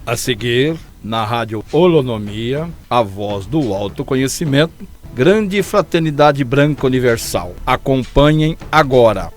A seguir, na Rádio Holonomia, a voz do autoconhecimento, Grande Fraternidade Branca Universal. Acompanhem agora.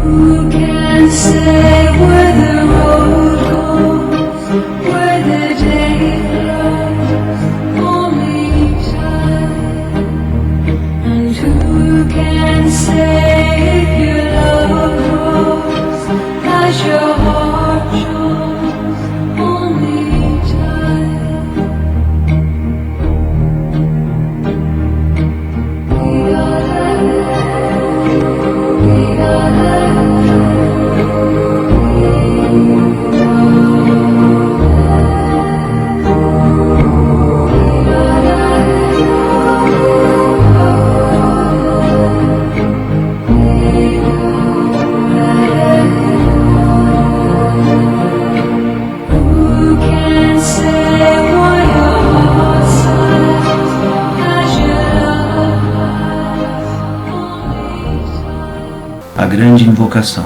Who can say where the road goes, where the day flows, only time. And who can say if your love grows as your heart shows, only time. We are a grande invocação.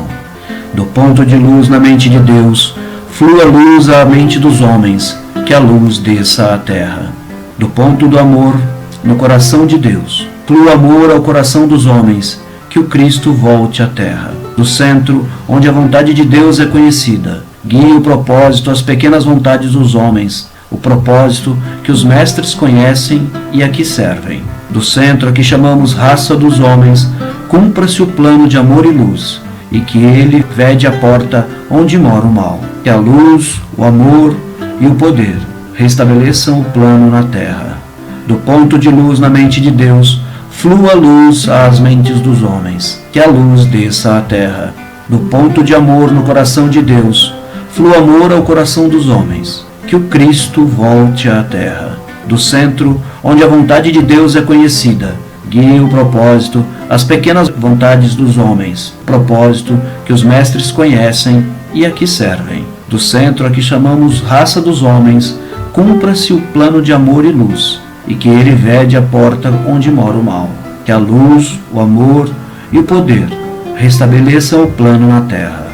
Do ponto de luz na mente de Deus, flua luz à mente dos homens, que a luz desça à terra. Do ponto do amor no coração de Deus, flua amor ao coração dos homens, que o Cristo volte à terra. Do centro, onde a vontade de Deus é conhecida, guie o propósito às pequenas vontades dos homens, o propósito que os mestres conhecem e a que servem. Do centro a que chamamos raça dos homens, cumpra-se o plano de amor e luz, e que ele vede a porta onde mora o mal. Que a luz, o amor e o poder restabeleçam o plano na terra. Do ponto de luz na mente de Deus, flua a luz às mentes dos homens, que a luz desça à terra. Do ponto de amor no coração de Deus, flua amor ao coração dos homens, que o Cristo volte à terra. Do centro, onde a vontade de Deus é conhecida, guie o propósito às pequenas vontades dos homens, propósito que os mestres conhecem e a que servem. Do centro a que chamamos raça dos homens, cumpra-se o plano de amor e luz, e que ele vede a porta onde mora o mal. Que a luz, o amor e o poder restabeleçam o plano na terra.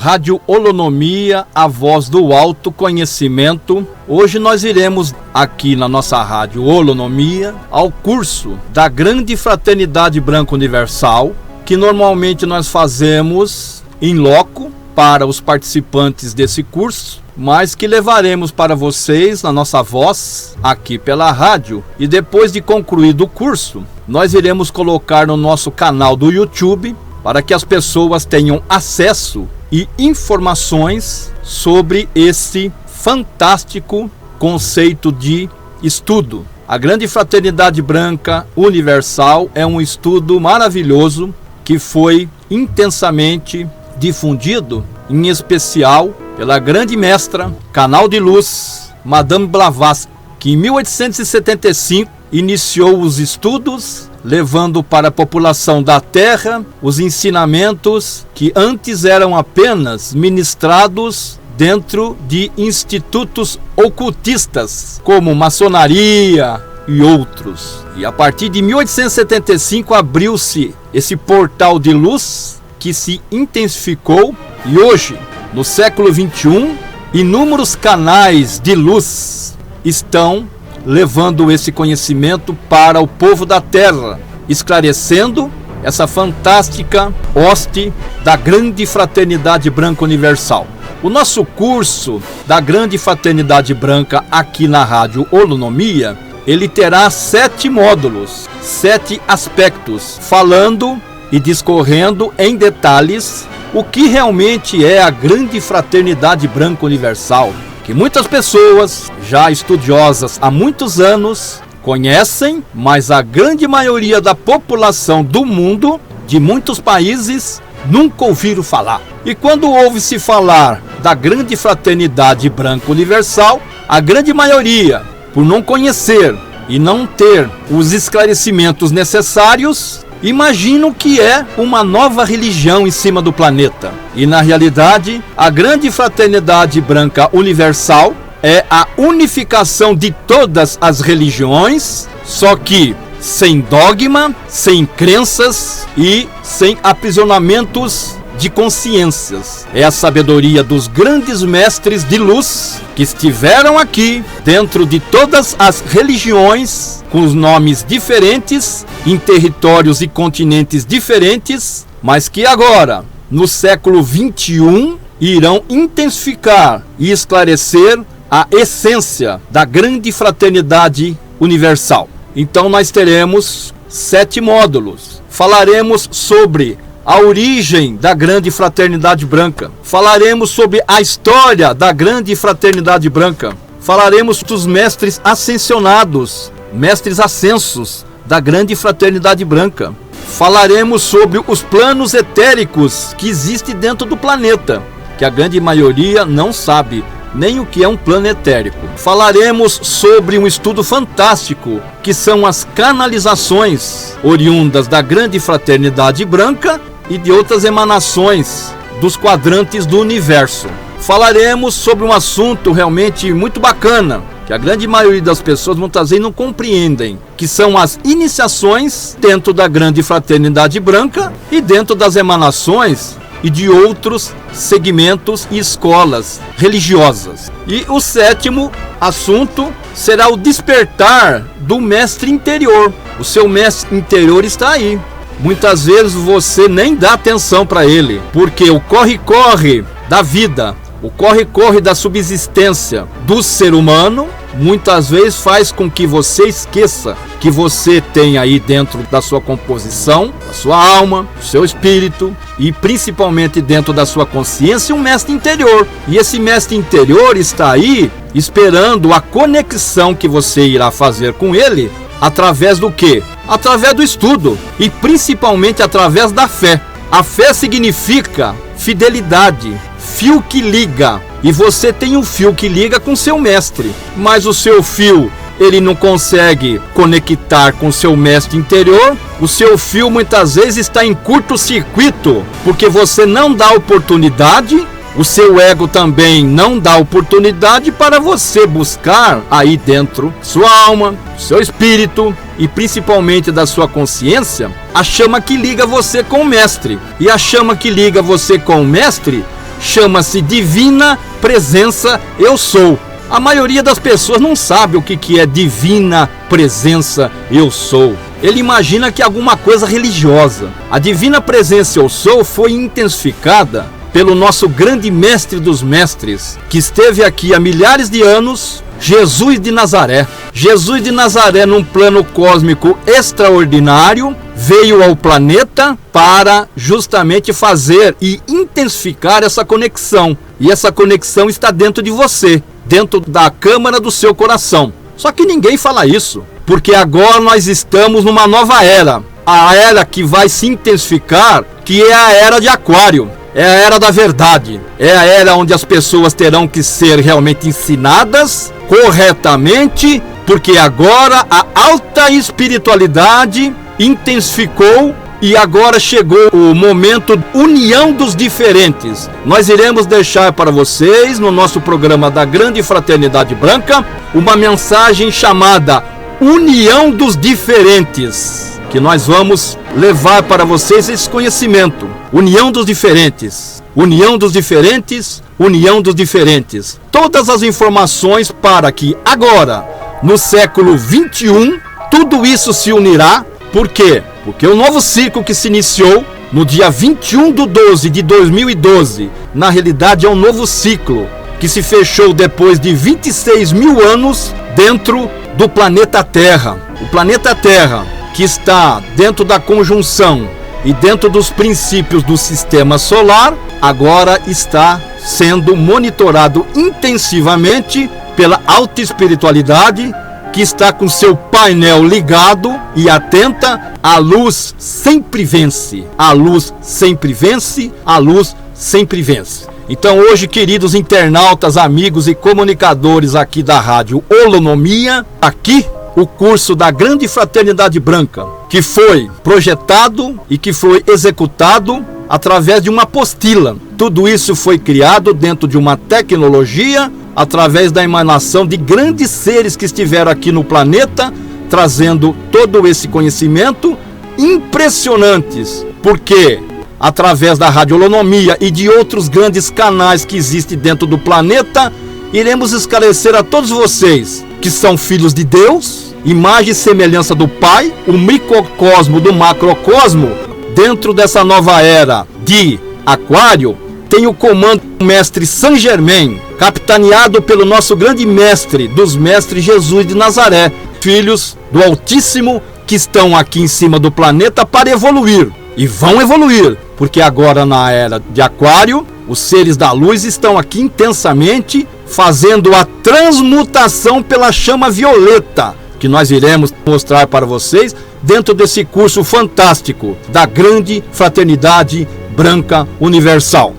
Rádio Holonomia, a voz do autoconhecimento. Hoje nós iremos aqui na nossa Rádio Holonomia ao curso da Grande Fraternidade Branca Universal, que normalmente nós fazemos em loco para os participantes desse curso, mas que levaremos para vocês na nossa voz aqui pela rádio. E depois de concluído o curso, nós iremos colocar no nosso canal do YouTube para que as pessoas tenham acesso e informações sobre esse fantástico conceito de estudo. A Grande Fraternidade Branca Universal é um estudo maravilhoso que foi intensamente difundido, em especial pela grande mestra, canal de luz, Madame Blavatsky, que em 1875 iniciou os estudos, levando para a população da Terra os ensinamentos que antes eram apenas ministrados dentro de institutos ocultistas, como maçonaria e outros. E a partir de 1875 abriu-se esse portal de luz que se intensificou, e hoje, no século XXI, inúmeros canais de luz estão levando esse conhecimento para o povo da Terra, esclarecendo essa fantástica hoste da Grande Fraternidade Branca Universal. O nosso curso da Grande Fraternidade Branca aqui na Rádio Holonomia, ele terá 7 módulos, 7 aspectos, falando e discorrendo em detalhes o que realmente é a Grande Fraternidade Branca Universal, que muitas pessoas, já estudiosas há muitos anos, conhecem, mas a grande maioria da população do mundo, de muitos países, nunca ouviram falar. E quando ouve-se falar da Grande Fraternidade Branca Universal, a grande maioria, por não conhecer e não ter os esclarecimentos necessários, imaginam que é uma nova religião em cima do planeta. E na realidade, a Grande Fraternidade Branca Universal é a unificação de todas as religiões, só que sem dogma, sem crenças e sem aprisionamentos de consciências. É a sabedoria dos grandes mestres de luz que estiveram aqui dentro de todas as religiões, com os nomes diferentes, em territórios e continentes diferentes, mas que agora, no século XXI, irão intensificar e esclarecer a essência da Grande Fraternidade Universal. Então nós teremos 7 módulos. Falaremos sobre a origem da Grande Fraternidade Branca. Falaremos sobre a história da Grande Fraternidade Branca. Falaremos dos mestres ascensionados, mestres ascensos da Grande Fraternidade Branca. Falaremos sobre os planos etéricos que existem dentro do planeta, que a grande maioria não sabe nem o que é um plano etérico. Falaremos sobre um estudo fantástico, que são as canalizações oriundas da Grande Fraternidade Branca e de outras emanações dos quadrantes do universo. Falaremos sobre um assunto realmente muito bacana, que a grande maioria das pessoas muitas vezes não compreendem, que são as iniciações dentro da Grande Fraternidade Branca e dentro das emanações e de outros segmentos e escolas religiosas. E o 7º assunto será o despertar do mestre interior. O seu mestre interior está aí. Muitas vezes você nem dá atenção para ele, porque o corre-corre da vida, o corre-corre da subsistência do ser humano, muitas vezes faz com que você esqueça que você tem aí dentro da sua composição, da sua alma, do seu espírito e principalmente dentro da sua consciência um mestre interior. E esse mestre interior está aí esperando a conexão que você irá fazer com ele através do quê? Através do estudo e principalmente através da fé. A fé significa fidelidade, fio que liga. E você tem um fio que liga com seu mestre, mas o seu fio ele não consegue conectar com seu mestre interior. O seu fio muitas vezes está em curto-circuito, porque você não dá oportunidade, o seu ego também não dá oportunidade para você buscar aí dentro sua alma, seu espírito e principalmente da sua consciência, a chama que liga você com o mestre. E a chama que liga você com o mestre chama-se Divina Presença Eu Sou. A maioria das pessoas não sabe o que é Divina Presença Eu Sou. Ele imagina que é alguma coisa religiosa. A Divina Presença Eu Sou foi intensificada pelo nosso grande mestre dos mestres, que esteve aqui há milhares de anos, Jesus de Nazaré. Jesus de Nazaré, num plano cósmico extraordinário, veio ao planeta para justamente fazer e intensificar essa conexão. E essa conexão está dentro de você, dentro da câmara do seu coração. Só que ninguém fala isso, porque agora nós estamos numa nova era. A era que vai se intensificar, que é a era de Aquário. É a era da verdade. É a era onde as pessoas terão que ser realmente ensinadas corretamente, porque agora a alta espiritualidade intensificou e agora chegou o momento união dos diferentes. Nós iremos deixar para vocês, no nosso programa da Grande Fraternidade Branca, uma mensagem chamada União dos Diferentes, que nós vamos levar para vocês esse conhecimento. União dos diferentes, união dos diferentes, união dos diferentes. Todas as informações para que agora, no século 21, tudo isso se unirá. Por quê? Porque o novo ciclo que se iniciou no dia 21/12 de 2012, na realidade é um novo ciclo que se fechou depois de 26 mil anos dentro do planeta Terra. O planeta Terra, que está dentro da conjunção e dentro dos princípios do sistema solar, agora está sendo monitorado intensivamente pela alta espiritualidade, que está com seu painel ligado e atenta. A luz sempre vence, a luz sempre vence, a luz sempre vence. Então hoje, queridos internautas, amigos e comunicadores aqui da Rádio Holonomia, aqui o curso da Grande Fraternidade Branca, que foi projetado e que foi executado através de uma apostila. Tudo isso foi criado dentro de uma tecnologia, através da emanação de grandes seres que estiveram aqui no planeta, trazendo todo esse conhecimento impressionantes, porque através da Rádio Holonomia e de outros grandes canais que existem dentro do planeta, iremos esclarecer a todos vocês que são filhos de Deus, imagem e semelhança do Pai, o microcosmo do macrocosmo. Dentro dessa nova era de Aquário, tem o comando do mestre Saint Germain, capitaneado pelo nosso grande mestre dos mestres, Jesus de Nazaré, filhos do Altíssimo que estão aqui em cima do planeta para evoluir. E vão evoluir, porque agora na era de Aquário, os seres da luz estão aqui intensamente fazendo a transmutação pela chama violeta, que nós iremos mostrar para vocês dentro desse curso fantástico da Grande Fraternidade Branca Universal.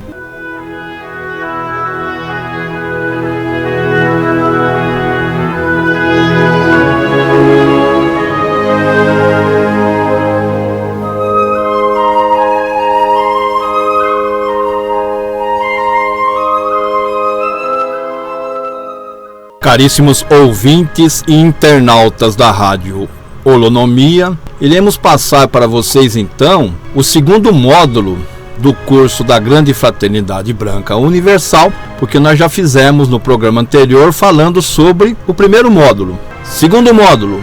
Caríssimos ouvintes e internautas da Rádio Holonomia, iremos passar para vocês então o segundo módulo do curso da Grande Fraternidade Branca Universal, porque nós já fizemos no programa anterior falando sobre o primeiro módulo. Segundo módulo,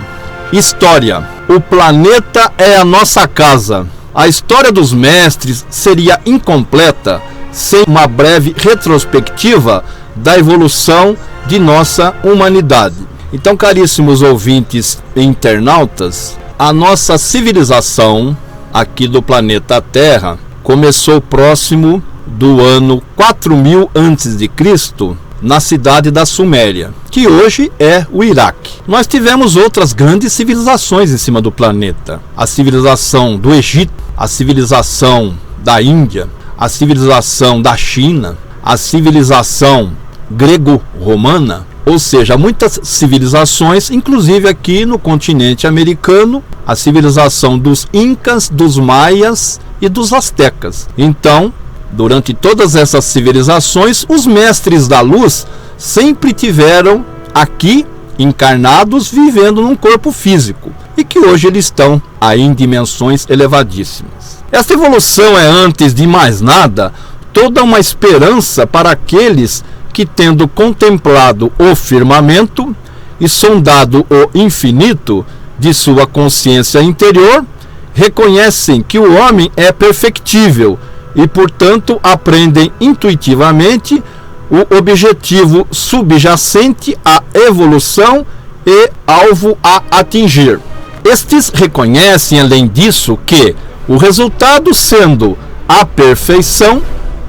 História. O planeta é a nossa casa. A história dos mestres seria incompleta sem uma breve retrospectiva da evolução de nossa humanidade. Então, caríssimos ouvintes e internautas, a nossa civilização aqui do planeta Terra começou próximo do ano 4000 a.C., na cidade da Suméria, que hoje é o Iraque. Nós tivemos outras grandes civilizações em cima do planeta. A civilização do Egito, a civilização da Índia, a civilização da China, a civilização grego-romana, ou seja, muitas civilizações, inclusive aqui no continente americano, a civilização dos Incas, dos Maias e dos Aztecas. Então, durante todas essas civilizações, os mestres da luz sempre tiveram aqui encarnados, vivendo num corpo físico, e que hoje eles estão aí em dimensões elevadíssimas. Esta evolução é, antes de mais nada, toda uma esperança para aqueles que, tendo contemplado o firmamento e sondado o infinito de sua consciência interior, reconhecem que o homem é perfectível e, portanto, aprendem intuitivamente o objetivo subjacente à evolução e alvo a atingir. Estes reconhecem, além disso, que o resultado sendo a perfeição,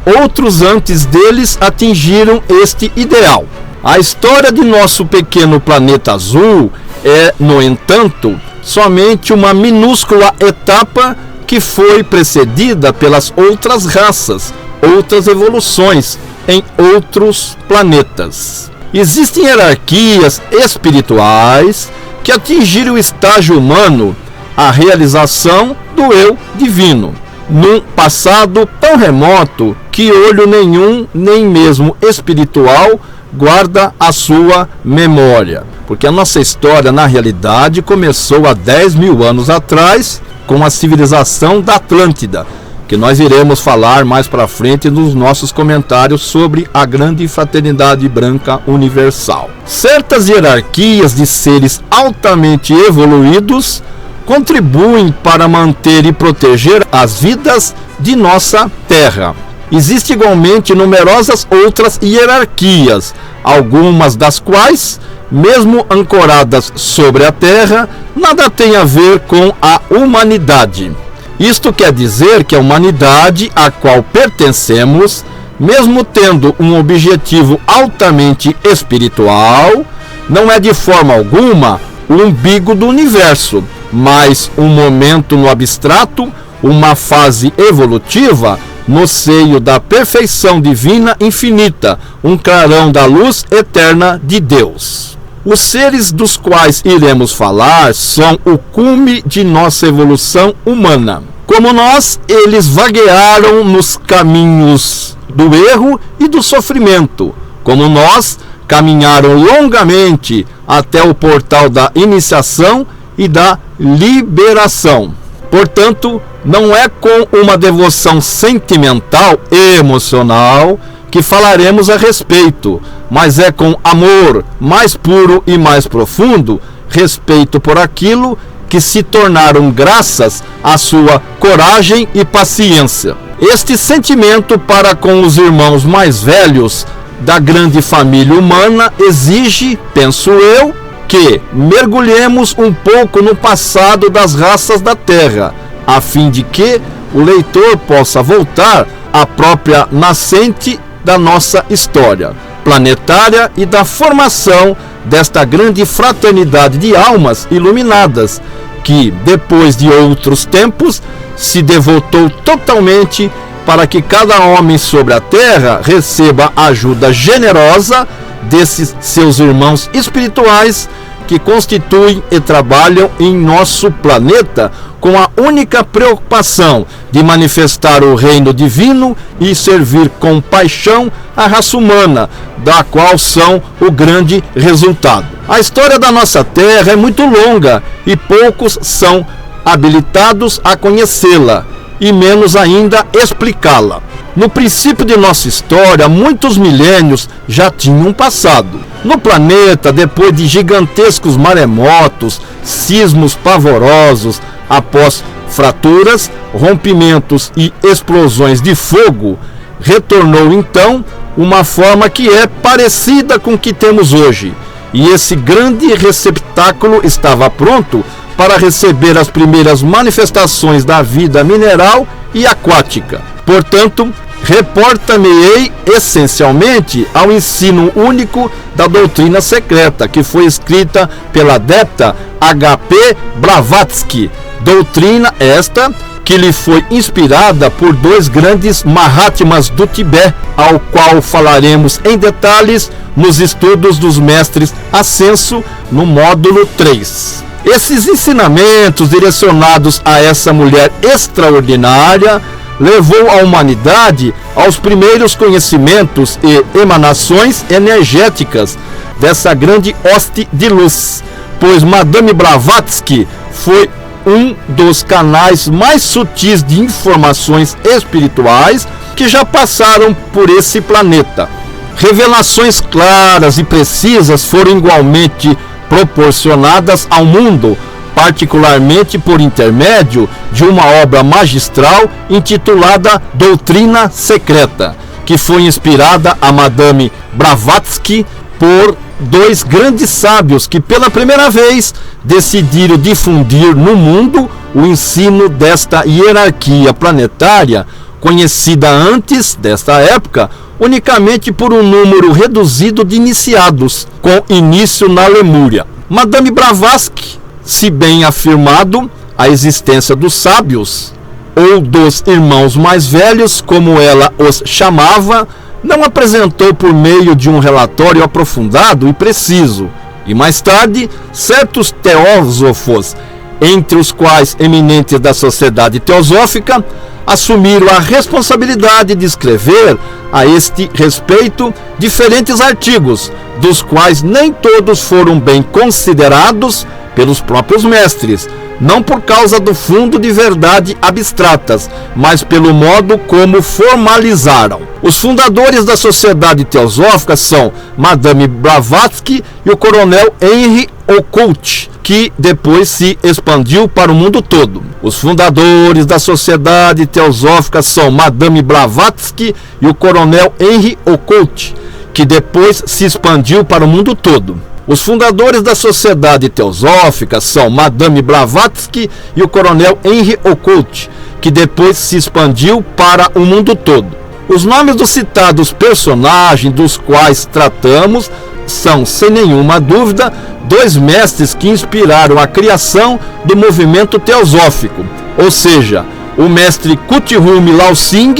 outros antes deles atingiram este ideal. A história de nosso pequeno planeta azul é, no entanto, somente uma minúscula etapa que foi precedida pelas outras raças, outras evoluções em outros planetas. Existem hierarquias espirituais que atingiram o estágio humano, a realização do eu divino, num passado tão remoto que olho nenhum, nem mesmo espiritual, guarda a sua memória. Porque a nossa história, na realidade, começou há 10.000 anos atrás, com a civilização da Atlântida, que nós iremos falar mais para frente nos nossos comentários sobre a grande fraternidade branca universal. Certas hierarquias de seres altamente evoluídos contribuem para manter e proteger as vidas de nossa Terra. Existem igualmente numerosas outras hierarquias, algumas das quais, mesmo ancoradas sobre a Terra, nada tem a ver com a humanidade. Isto quer dizer que a humanidade a qual pertencemos, mesmo tendo um objetivo altamente espiritual, não é de forma alguma o umbigo do universo, mas um momento no abstrato, uma fase evolutiva no seio da perfeição divina infinita, um clarão da luz eterna de Deus. Os seres dos quais iremos falar são o cume de nossa evolução humana. Como nós, eles vaguearam nos caminhos do erro e do sofrimento. Como nós, caminharam longamente até o portal da iniciação e da liberação. Portanto, não é com uma devoção sentimental e emocional que falaremos a respeito, mas é com amor mais puro e mais profundo, respeito por aquilo que se tornaram graças à sua coragem e paciência. Este sentimento para com os irmãos mais velhos da grande família humana exige, penso eu, que mergulhemos um pouco no passado das raças da Terra, a fim de que o leitor possa voltar à própria nascente da nossa história planetária e da formação desta grande fraternidade de almas iluminadas, que, depois de outros tempos, se devotou totalmente para que cada homem sobre a Terra receba a ajuda generosa desses seus irmãos espirituais que constituem e trabalham em nosso planeta com a única preocupação de manifestar o reino divino e servir com paixão a raça humana, da qual são o grande resultado. A história da nossa Terra é muito longa e poucos são habilitados a conhecê-la e menos ainda explicá-la. No princípio de nossa história, muitos milênios já tinham passado. No planeta, depois de gigantescos maremotos, sismos pavorosos, após fraturas, rompimentos e explosões de fogo, retornou então uma forma que é parecida com o que temos hoje. E esse grande receptáculo estava pronto para receber as primeiras manifestações da vida mineral e aquática. Portanto, reporta-me-ei essencialmente ao ensino único da doutrina secreta, que foi escrita pela adepta H.P. Blavatsky, doutrina esta que lhe foi inspirada por dois grandes Mahatmas do Tibete, ao qual falaremos em detalhes nos estudos dos mestres Ascenso, no módulo 3. Esses ensinamentos direcionados a essa mulher extraordinária levou a humanidade aos primeiros conhecimentos e emanações energéticas dessa grande hoste de luz, pois Madame Blavatsky foi um dos canais mais sutis de informações espirituais que já passaram por esse planeta. Revelações claras e precisas foram igualmente proporcionadas ao mundo, particularmente por intermédio de uma obra magistral intitulada Doutrina Secreta, que foi inspirada a Madame Blavatsky por dois grandes sábios que pela primeira vez decidiram difundir no mundo o ensino desta hierarquia planetária, conhecida antes desta época unicamente por um número reduzido de iniciados, com início na Lemúria. Madame Blavatsky, se bem afirmado a existência dos sábios, ou dos irmãos mais velhos, como ela os chamava, não apresentou por meio de um relatório aprofundado e preciso. E mais tarde, certos teósofos, entre os quais eminentes da sociedade teosófica, assumiram a responsabilidade de escrever a este respeito diferentes artigos, dos quais nem todos foram bem considerados pelos próprios mestres, não por causa do fundo de verdade abstratas, mas pelo modo como formalizaram. Os fundadores da Sociedade Teosófica são Madame Blavatsky e o coronel Henry Occult, que depois se expandiu para o mundo todo. Os fundadores da Sociedade Teosófica são Madame Blavatsky e o coronel Henry Occult, que depois se expandiu para o mundo todo. Os fundadores da Sociedade Teosófica são Madame Blavatsky e o coronel Henry Occult, que depois se expandiu para o mundo todo. Os nomes dos citados personagens dos quais tratamos são, sem nenhuma dúvida, dois mestres que inspiraram a criação do movimento teosófico, ou seja, o mestre Kuthumi Laosing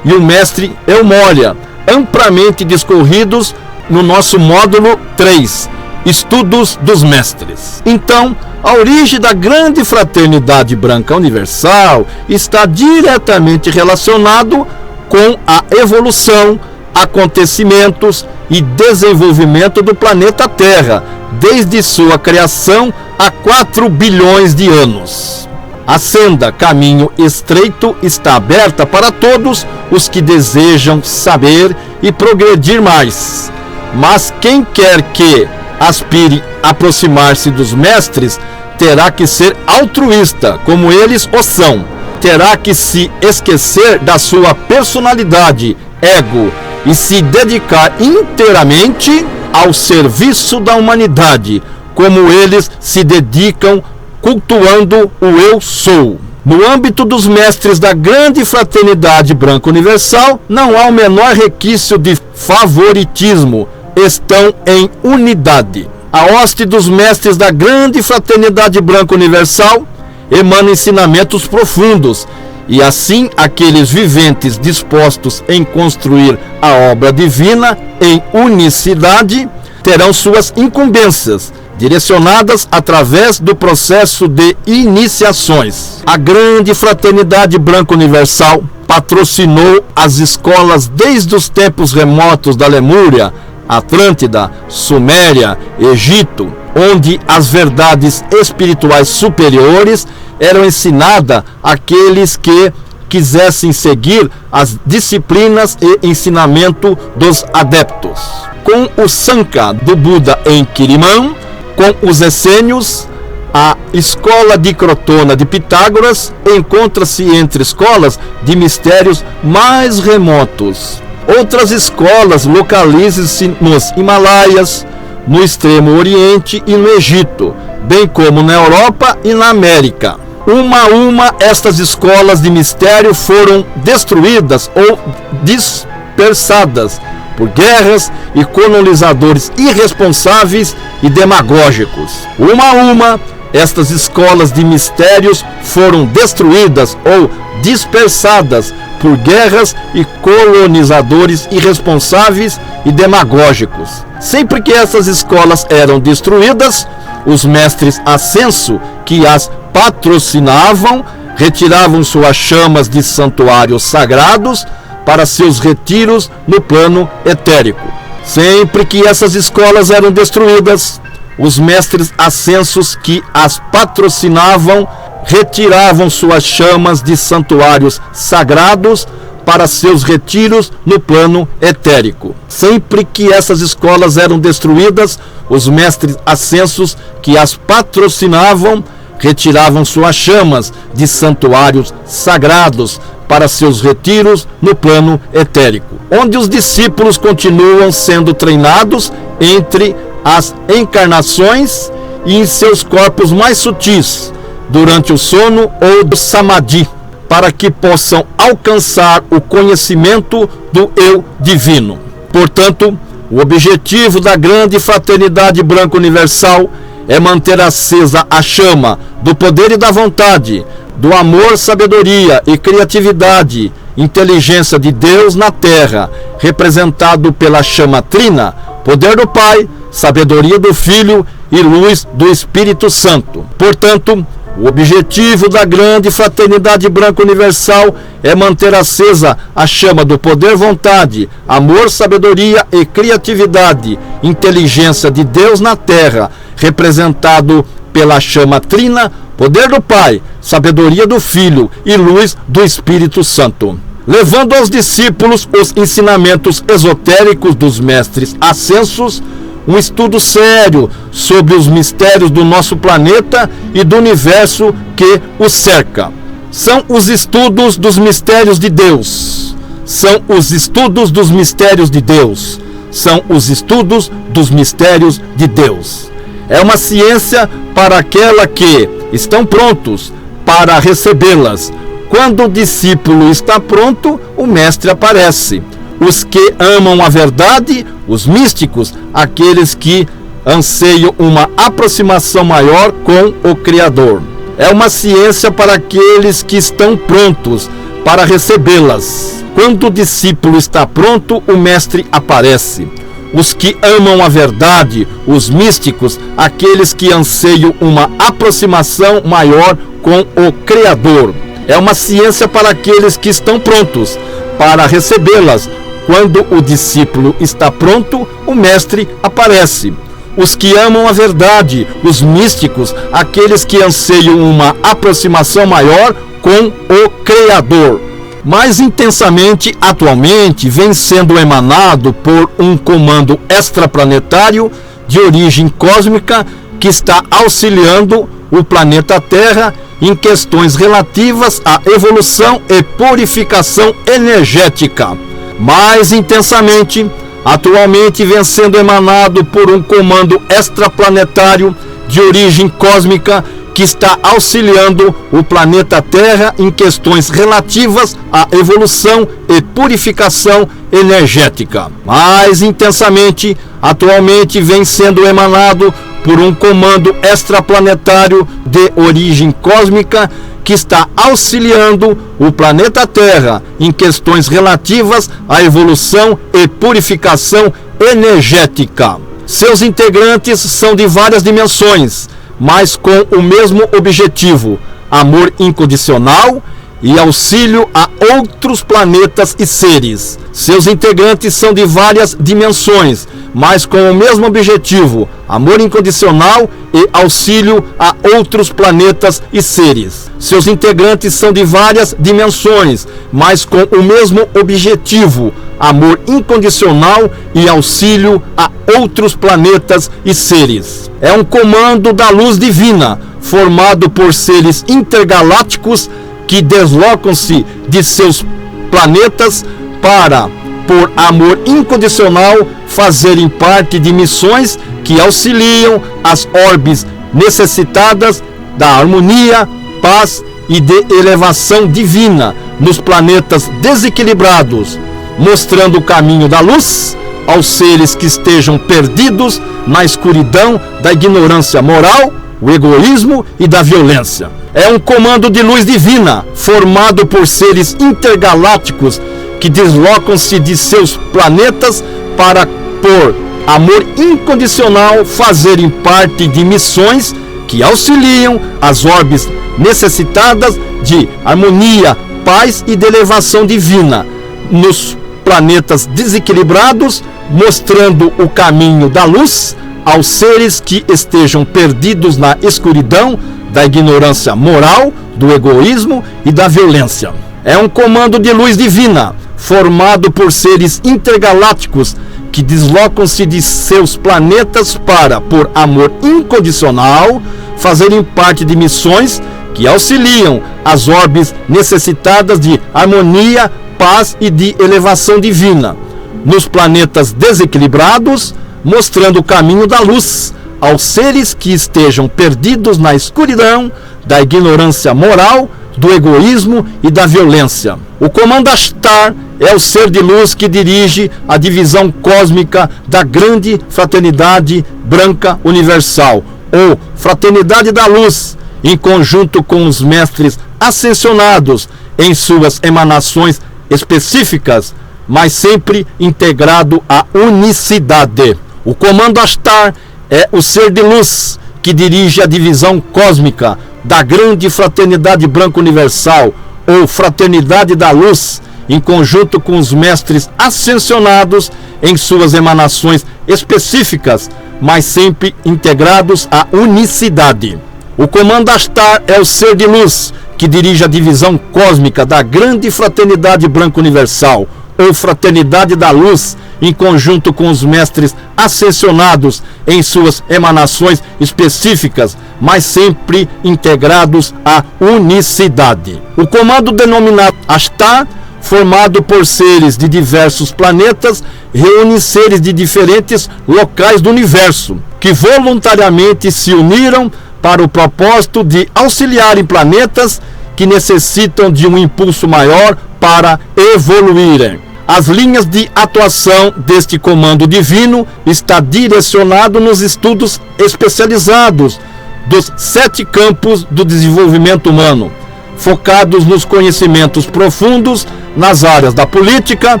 e o mestre Eumolya, amplamente discorridos no nosso módulo 3, Estudos dos Mestres. Então, a origem da grande fraternidade branca universal está diretamente relacionado com a evolução, acontecimentos e desenvolvimento do planeta Terra, desde sua criação há 4 bilhões de anos. A senda caminho estreito está aberta para todos os que desejam saber e progredir mais. Mas quem quer que aspire a aproximar-se dos mestres, terá que ser altruísta, como eles o são. Terá que se esquecer da sua personalidade, ego, e se dedicar inteiramente ao serviço da humanidade, como eles se dedicam cultuando o Eu Sou. No âmbito dos mestres da grande fraternidade branca universal, não há o menor requisito de favoritismo, estão em unidade. A hoste dos mestres da grande fraternidade branca universal emana ensinamentos profundos, e assim aqueles viventes dispostos em construir a obra divina em unicidade terão suas incumbências direcionadas através do processo de iniciações. A grande fraternidade branca universal patrocinou as escolas desde os tempos remotos da Lemúria, Atlântida, Suméria, Egito, onde as verdades espirituais superiores eram ensinadas àqueles que quisessem seguir as disciplinas e ensinamento dos adeptos. Com o Sanka do Buda em Quirimã, com os essênios, a escola de Crotona de Pitágoras encontra-se entre escolas de mistérios mais remotos. Outras escolas localizam-se nos Himalaias, no Extremo Oriente e no Egito, bem como na Europa e na América. Uma a uma, estas escolas de mistério foram destruídas ou dispersadas por guerras e colonizadores irresponsáveis e demagógicos. Uma a uma, estas escolas de mistérios foram destruídas ou dispersadas por guerras e colonizadores irresponsáveis e demagógicos. Sempre que essas escolas eram destruídas, os mestres ascenso que as patrocinavam retiravam suas chamas de santuários sagrados para seus retiros no plano etérico. Sempre que essas escolas eram destruídas, os mestres ascensos que as patrocinavam retiravam suas chamas de santuários sagrados para seus retiros no plano etérico. Sempre que essas escolas eram destruídas, os mestres ascensos que as patrocinavam retiravam suas chamas de santuários sagrados para seus retiros no plano etérico, onde os discípulos continuam sendo treinados entre as encarnações e em seus corpos mais sutis, durante o sono ou do samadhi, para que possam alcançar o conhecimento do Eu Divino. Portanto, o objetivo da grande fraternidade branca universal é manter acesa a chama do poder e da vontade, do amor, sabedoria e criatividade, inteligência de Deus na Terra, representado pela chama trina, poder do Pai, sabedoria do Filho e luz do Espírito Santo. Portanto, o objetivo da grande fraternidade branca universal é manter acesa a chama do poder, vontade, amor, sabedoria e criatividade, inteligência de Deus na Terra, representado pela chama trina, poder do Pai, sabedoria do Filho e luz do Espírito Santo, levando aos discípulos os ensinamentos esotéricos dos mestres ascensos, um estudo sério sobre os mistérios do nosso planeta e do universo que o cerca. São os estudos dos mistérios de Deus. São os estudos dos mistérios de Deus. São os estudos dos mistérios de Deus. É uma ciência para aquela que estão prontos para recebê-las. Quando o discípulo está pronto, o mestre aparece. Os que amam a verdade, os místicos, aqueles que anseiam uma aproximação maior com o Criador. É uma ciência para aqueles que estão prontos para recebê-las. Quando o discípulo está pronto, o mestre aparece. Os que amam a verdade, os místicos, aqueles que anseiam uma aproximação maior com o Criador. É uma ciência para aqueles que estão prontos para recebê-las. Quando o discípulo está pronto, o mestre aparece. Os que amam a verdade, os místicos, aqueles que anseiam uma aproximação maior com o Criador. Mais intensamente, atualmente, vem sendo emanado por um comando extraplanetário de origem cósmica que está auxiliando o planeta Terra em questões relativas à evolução e purificação energética. Mais intensamente, atualmente vem sendo emanado por um comando extraplanetário de origem cósmica que está auxiliando o planeta Terra em questões relativas à evolução e purificação energética. Mais intensamente, atualmente vem sendo emanado por um comando extraplanetário de origem cósmica que está auxiliando o planeta Terra em questões relativas à evolução e purificação energética. Seus integrantes são de várias dimensões, mas com o mesmo objetivo: amor incondicional e auxílio a outros planetas e seres. Seus integrantes são de várias dimensões, mas com o mesmo objetivo: amor incondicional e auxílio a outros planetas e seres. Seus integrantes são de várias dimensões, mas com o mesmo objetivo: amor incondicional e auxílio a outros planetas e seres. É um comando da luz divina, formado por seres intergalácticos que deslocam-se de seus planetas para, por amor incondicional, fazerem parte de missões que auxiliam as orbes necessitadas da harmonia, paz e de elevação divina nos planetas desequilibrados, mostrando o caminho da luz aos seres que estejam perdidos na escuridão da ignorância moral, o egoísmo e da violência. É um comando de luz divina, formado por seres intergalácticos que deslocam-se de seus planetas para, por amor incondicional, fazerem parte de missões que auxiliam as orbes necessitadas de harmonia, paz e de elevação divina nos planetas desequilibrados, mostrando o caminho da luz aos seres que estejam perdidos na escuridão da ignorância moral, do egoísmo e da violência. é um comando de luz divina, formado por seres intergalácticos que deslocam-se de seus planetas para, por amor incondicional, fazerem parte de missões que auxiliam as orbes necessitadas de harmonia, paz e de elevação divina nos planetas desequilibrados, mostrando o caminho da luz aos seres que estejam perdidos na escuridão da ignorância moral, do egoísmo e da violência. O comando Ashtar é o ser de luz que dirige a divisão cósmica da grande fraternidade branca universal, ou fraternidade da luz, em conjunto com os mestres ascensionados em suas emanações específicas, mas sempre integrado à unicidade. O comando Ashtar é o ser de luz que dirige a divisão cósmica da grande fraternidade branca universal, ou fraternidade da luz, em conjunto com os mestres ascensionados em suas emanações específicas, mas sempre integrados à unicidade. O comando Ashtar é o ser de luz que dirige a divisão cósmica da grande fraternidade branca universal, ou fraternidade da luz, em conjunto com os mestres ascensionados em suas emanações específicas, mas sempre integrados à unicidade. O comando denominado Ashtar, formado por seres de diversos planetas, reúne seres de diferentes locais do universo, que voluntariamente se uniram para o propósito de auxiliarem planetas que necessitam de um impulso maior para evoluírem. As linhas de atuação deste comando divino está direcionado nos estudos especializados dos 7 campos do desenvolvimento humano, focados nos conhecimentos profundos nas áreas da política,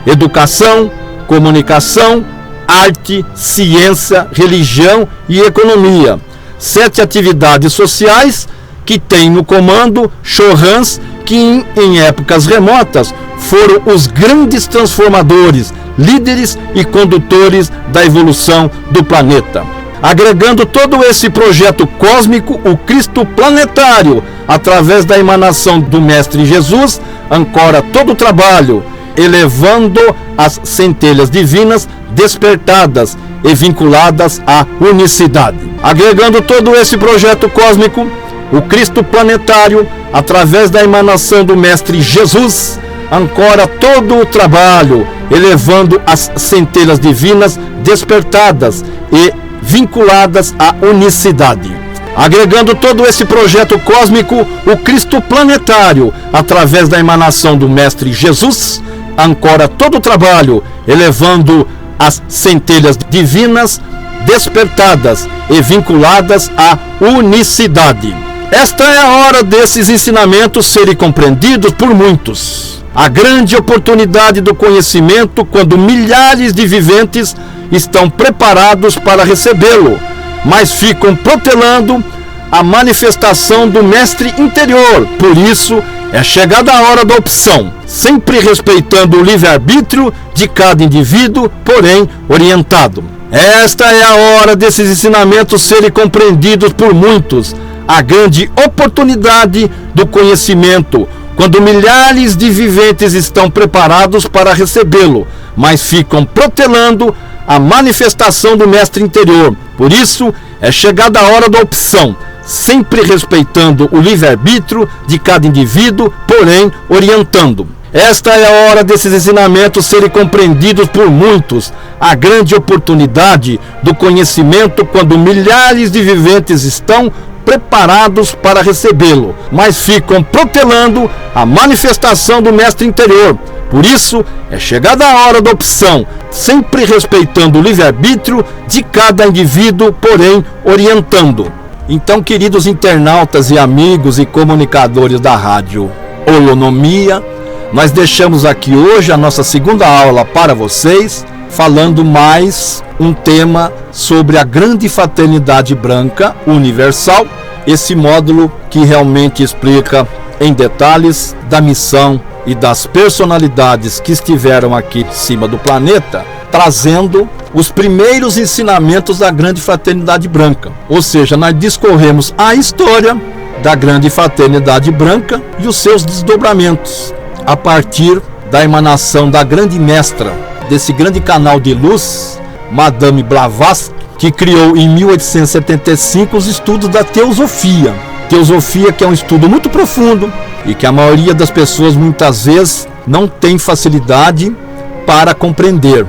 educação, comunicação, arte, ciência, religião e economia. 7 atividades sociais que tem no comando Chorans, que em épocas remotas foram os grandes transformadores, líderes e condutores da evolução do planeta. Agregando todo esse projeto cósmico, o Cristo planetário, através da emanação do Mestre Jesus, ancora todo o trabalho, elevando as centelhas divinas despertadas e vinculadas à unicidade. Agregando todo esse projeto cósmico, o Cristo planetário, através da emanação do Mestre Jesus, ancora todo o trabalho, elevando as centelhas divinas despertadas e vinculadas à unicidade. Agregando todo esse projeto cósmico, o Cristo planetário, através da emanação do Mestre Jesus, ancora todo o trabalho, elevando as centelhas divinas despertadas e vinculadas à unicidade. Esta é a hora desses ensinamentos serem compreendidos por muitos. A grande oportunidade do conhecimento, quando milhares de viventes estão preparados para recebê-lo, mas ficam protelando a manifestação do Mestre interior. Por isso, é chegada a hora da opção, sempre respeitando o livre-arbítrio de cada indivíduo, porém orientado. Esta é a hora desses ensinamentos serem compreendidos por muitos. A grande oportunidade do conhecimento, quando milhares de viventes estão preparados para recebê-lo, mas ficam protelando a manifestação do Mestre interior. Por isso, é chegada a hora da opção, sempre respeitando o livre-arbítrio de cada indivíduo, porém orientando. Esta é a hora desses ensinamentos serem compreendidos por muitos. A grande oportunidade do conhecimento, quando milhares de viventes estão preparados para recebê-lo, mas ficam protelando a manifestação do Mestre interior. Por isso, é chegada a hora da opção, sempre respeitando o livre-arbítrio de cada indivíduo, porém orientando. Então, queridos internautas e amigos e comunicadores da rádio Holonomia, nós deixamos aqui hoje a nossa segunda aula para vocês, falando mais um tema sobre a grande fraternidade branca universal, esse módulo que realmente explica em detalhes da missão e das personalidades que estiveram aqui em cima do planeta, trazendo os primeiros ensinamentos da grande fraternidade branca. Ou seja, nós discorremos a história da grande fraternidade branca e os seus desdobramentos, a partir da emanação da grande mestra desse grande canal de luz, Madame Blavatsky, que criou em 1875 os estudos da teosofia. Teosofia que é um estudo muito profundo e que a maioria das pessoas muitas vezes não tem facilidade para compreender.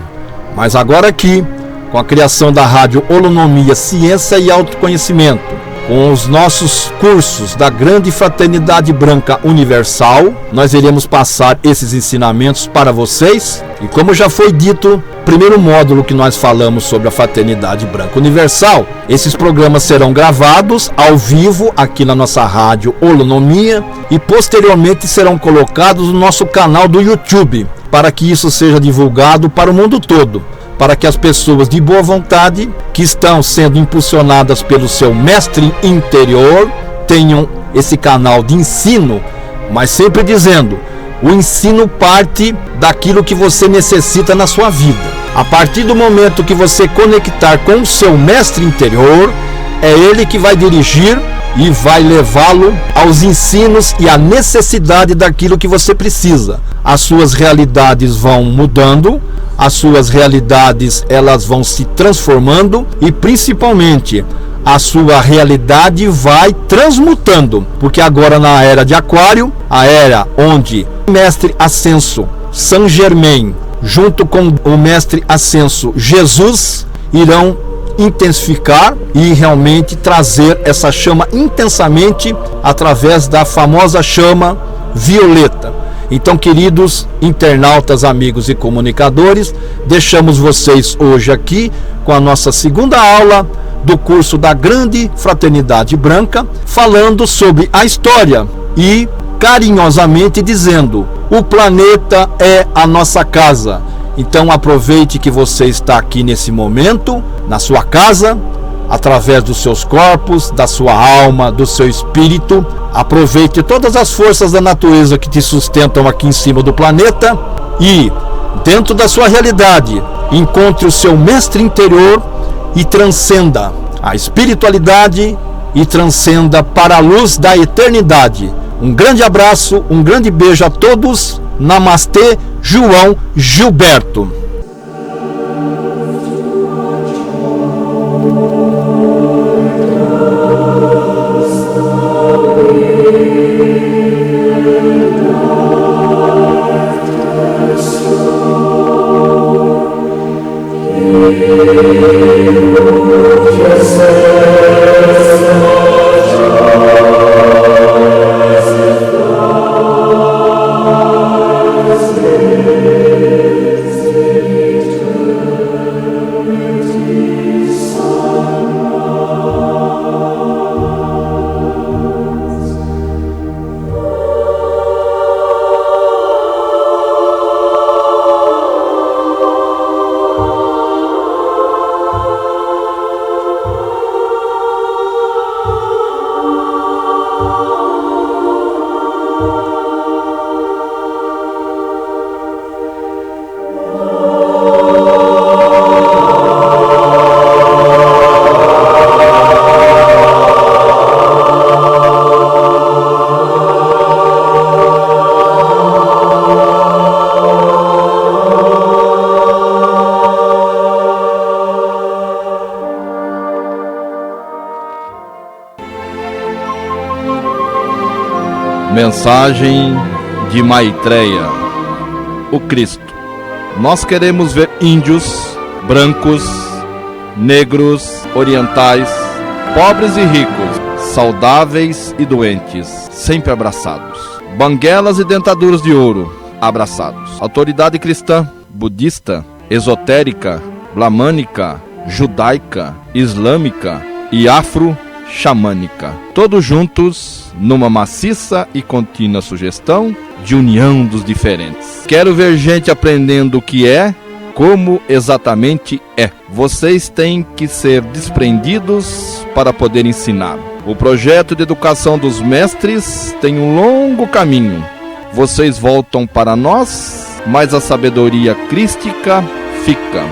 Mas agora aqui, com a criação da Rádio Holonomia Ciência e Autoconhecimento, com os nossos cursos da Grande Fraternidade Branca Universal, nós iremos passar esses ensinamentos para vocês. E como já foi dito, primeiro módulo que nós falamos sobre a Fraternidade Branca Universal, esses programas serão gravados ao vivo aqui na nossa Rádio Holonomia e posteriormente serão colocados no nosso canal do YouTube, para que isso seja divulgado para o mundo todo, para que as pessoas de boa vontade, que estão sendo impulsionadas pelo seu mestre interior, tenham esse canal de ensino, mas sempre dizendo, o ensino parte daquilo que você necessita na sua vida. A partir do momento que você conectar com o seu mestre interior, é ele que vai dirigir e vai levá-lo aos ensinos e à necessidade daquilo que você precisa. As suas realidades vão mudando, as suas realidades elas vão se transformando e principalmente a sua realidade vai transmutando, porque agora na era de Aquário, a era onde o mestre ascenso Saint Germain junto com o mestre ascenso Jesus irão intensificar e realmente trazer essa chama intensamente através da famosa chama violeta. Então, queridos internautas, amigos e comunicadores, deixamos vocês hoje aqui com a nossa segunda aula do curso da Grande Fraternidade Branca, falando sobre a história e carinhosamente dizendo: o planeta é a nossa casa. Então aproveite que você está aqui nesse momento, na sua casa, através dos seus corpos, da sua alma, do seu espírito. Aproveite todas as forças da natureza que te sustentam aqui em cima do planeta e, dentro da sua realidade, encontre o seu mestre interior e transcenda a espiritualidade e transcenda para a luz da eternidade. Um grande abraço, um grande beijo a todos. Namastê, João Gilberto. Mensagem de Maitreya, o Cristo. Nós queremos ver índios, brancos, negros, orientais, pobres e ricos, saudáveis e doentes, sempre abraçados. Banguelas e dentaduras de ouro, abraçados. Autoridade cristã, budista, esotérica, bramânica, judaica, islâmica e afro-xamânica. Todos juntos numa maciça e contínua sugestão de união dos diferentes. Quero ver gente aprendendo o que é, como exatamente é. Vocês têm que ser desprendidos para poder ensinar. O projeto de educação dos mestres tem um longo caminho. Vocês voltam para nós, mas a sabedoria crística fica.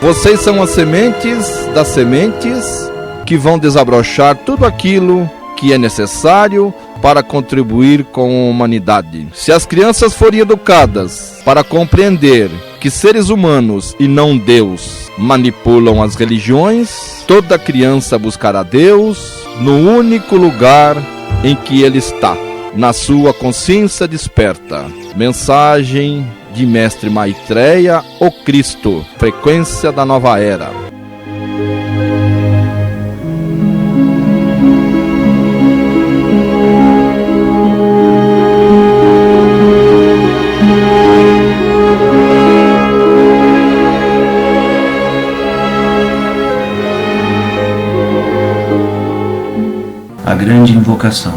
Vocês são as sementes das sementes que vão desabrochar tudo aquilo que é necessário para contribuir com a humanidade. Se as crianças forem educadas para compreender que seres humanos e não Deus manipulam as religiões, toda criança buscará Deus no único lugar em que Ele está, na sua consciência desperta. Mensagem de Mestre Maitreya, o Cristo, frequência da nova era. A grande invocação.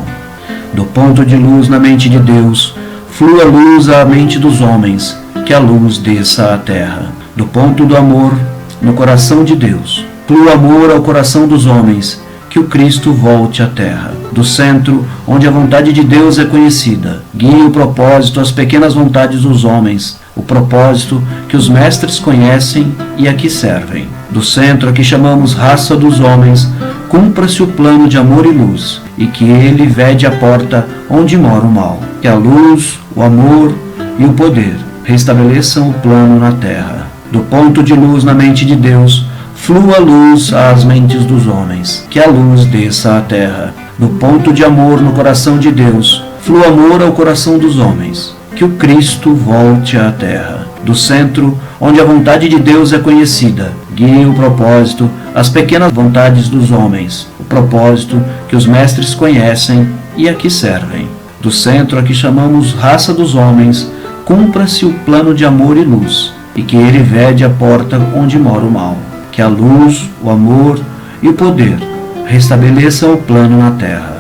Do ponto de luz na mente de Deus, flua luz à mente dos homens, que a luz desça à terra. Do ponto do amor no coração de Deus, flua amor ao coração dos homens, que o Cristo volte à terra. Do centro, onde a vontade de Deus é conhecida, guie o propósito às pequenas vontades dos homens, o propósito que os mestres conhecem e a que servem. Do centro, a que chamamos raça dos homens, cumpra-se o plano de amor e luz, e que ele vede a porta onde mora o mal. Que a luz, o amor e o poder restabeleçam o plano na terra. Do ponto de luz na mente de Deus, flua luz às mentes dos homens, que a luz desça à terra. Do ponto de amor no coração de Deus, flua amor ao coração dos homens, que o Cristo volte à terra. Do centro, onde a vontade de Deus é conhecida, guie o propósito às pequenas vontades dos homens, o propósito que os mestres conhecem e a que servem. Do centro, a que chamamos raça dos homens, cumpra-se o plano de amor e luz, e que ele vede a porta onde mora o mal. Que a luz, o amor e o poder restabeleçam o plano na terra.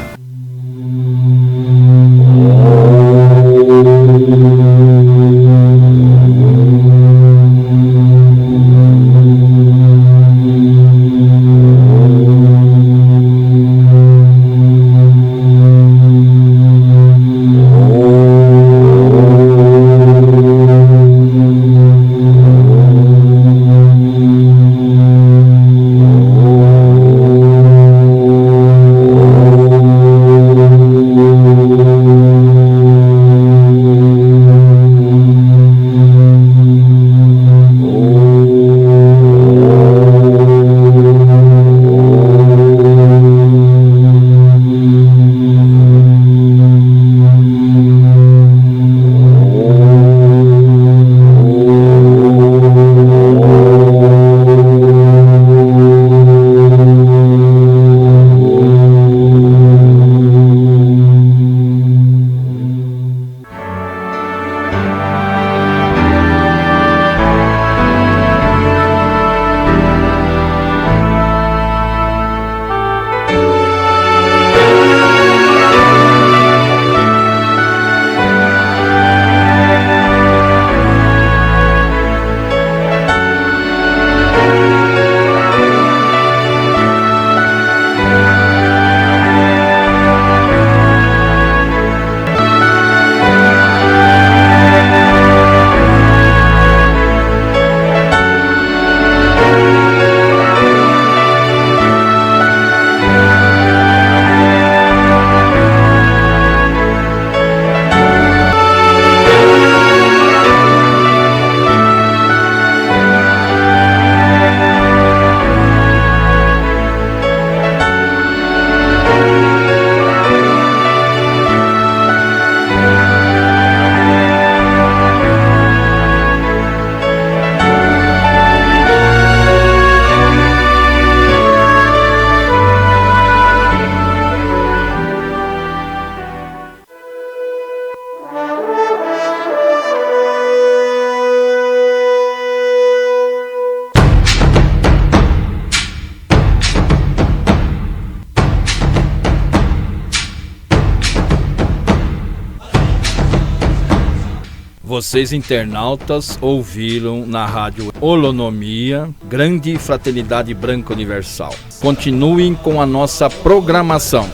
Vocês internautas ouviram na rádio Holonomia, Grande Fraternidade Branca Universal. Continuem com a nossa programação.